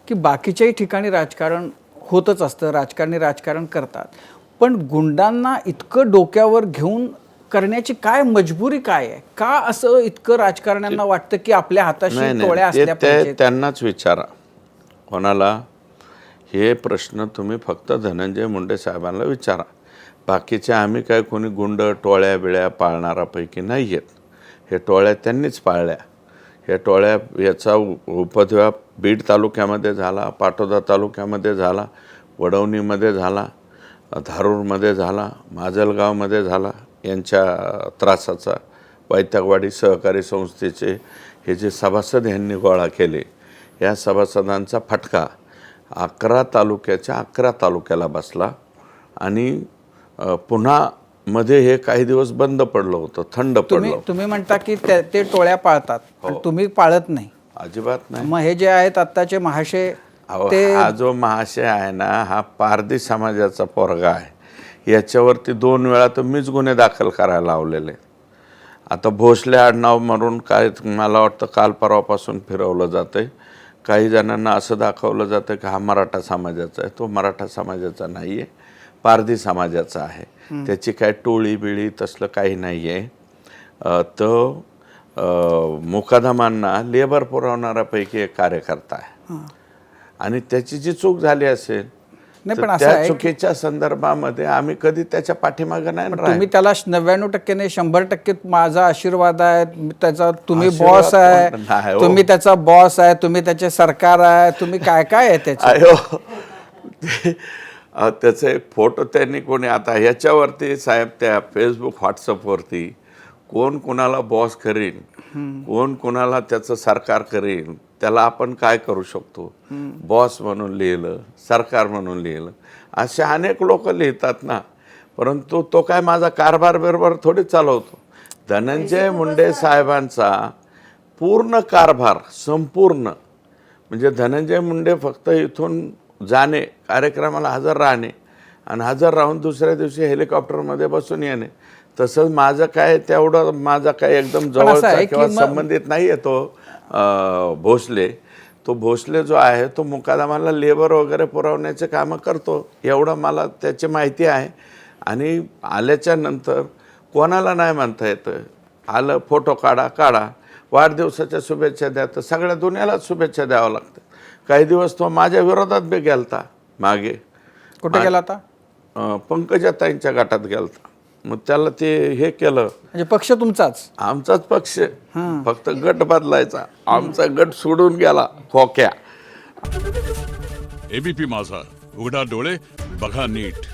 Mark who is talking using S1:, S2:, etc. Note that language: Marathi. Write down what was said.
S1: की बाकीच्याही ठिकाणी राजकारण होतच असतं, राजकारणी राजकारण करतात, पण गुंडांना इतकं डोक्यावर घेऊन करण्याची काय मजबुरी काय आहे? का असं इतकं राजकारण्यांना वाटतं की आपल्या हाताशी टोळ्या असल्या पाहिजेत?
S2: त्यांनाच विचारा कोणाला. हे प्रश्न तुम्ही फक्त धनंजय मुंडे साहेबांना विचारा. बाकीचे आम्ही काय कोणी गुंड टोळ्या बिळ्या पाळणारापैकी नाही आहेत. हे टोळ्या त्यांनीच पाळल्या. हे टोळ्या याचा उपद्व्याप बीड तालुक्यामध्ये झाला, पाटोदा तालुक्यामध्ये झाला, वडवणीमध्ये झाला, धारूरमध्ये झाला, माजलगावमध्ये झाला. यांच्या त्रासाचा वैतागवाडी सहकारी संस्थेचे हे जे सभासद यांनी गोळा केले, या सभासदांचा फटका 11 तालुक्याच्या 11 तालुक्याला बसला. आणि पुन्हा मध्ये हे काही दिवस बंद पडलं होतं, थंड पडलं होतं.
S1: तुम्ही म्हणता की ते टोळ्या पाळतात, पण तुम्ही पाळत नाही.
S2: अजिबात नाही.
S1: मग हे जे आहेत आत्ताचे महाशय,
S2: हा जो महाशय आहे ना, हा पारधी समाजाचा पोरगा आहे. याच्यावरती 2 वेळा तर मीच गुन्हे दाखल करायला लावलेले. आता भोसले आडनाव म्हणून काय मला वाटतं काल परवापासून फिरवलं जातं आहे. काही जणांना असं दाखवलं जातं की हा मराठा समाजाचा आहे. तो मराठा समाजाचा नाही आहे, पारधी समाजाचा आहे. त्याची काय टोळी बिळी तसलं काही नाही आहे. तो मुकादमांना लेबर पुरवणाऱ्यापैकी एक कार्यकर्ता आहे. आणि त्याची जी चूक झाली असेल
S1: नाही, पण
S2: त्या चुकीच्या संदर्भामध्ये आम्ही कधी त्याच्या पाठीमागे नाही राहिलो.
S1: तुम्ही त्याला 99% नाही 100% माझा आशीर्वाद आहे, त्याचा तुम्ही बॉस आहे, तुम्ही त्याचा बॉस आहे, तुम्ही त्याचे सरकार आहे, तुम्ही काय काय आहे त्याचे?
S2: त्याचा एक फोटो त्यांनी कोणी आता ह्याच्यावरती साहेब त्या फेसबुक व्हॉट्सअपवरती कोण कोणाला बॉस करीन, कोण कोणाला त्याचं सरकार करीन, त्याला आपण काय करू शकतो. बॉस म्हणून लिहिलं, सरकार म्हणून लिहिलं, असे अनेक लोक लिहितात ना. परंतु तो काय माझा कारभार बरोबर थोडी चालवतो. धनंजय मुंडे साहेबांचा पूर्ण कारभार संपूर्ण म्हणजे धनंजय मुंडे फक्त इथून जाणे, कार्यक्रमाला हजर राहणे आणि हजर राहून दुसऱ्या दिवशी हेलिकॉप्टरमध्ये बसून येणे. तसंच माझं काय तेवढं माझा काय एकदम जवळचा किंवा संबंधित नाही आहे तो भोसले. तो भोसले जो आहे तो मुकादमाला लेबर वगैरे पुरवण्याचे कामं करतो, एवढं मला त्याची माहिती आहे. आणि आल्याच्या नंतर कोणाला नाही म्हणता येतं, आलं फोटो काढा, वाढदिवसाच्या शुभेच्छा द्या, तर सगळ्या दुनियालाच शुभेच्छा द्यावं लागतं. काही दिवस तो माझ्या विरोधात बी गेलता मागे.
S1: कुठे गेला होता?
S2: पंकजाताईंच्या गटात गेलता. मग त्याला ते हे केलं.
S1: म्हणजे पक्ष तुमचाच?
S2: आमचाच पक्ष, फक्त गट बदलायचा. आमचा गट सोडून गेला खोक्या.
S3: एबीपी माझा, उघडा डोळे बघा नीट.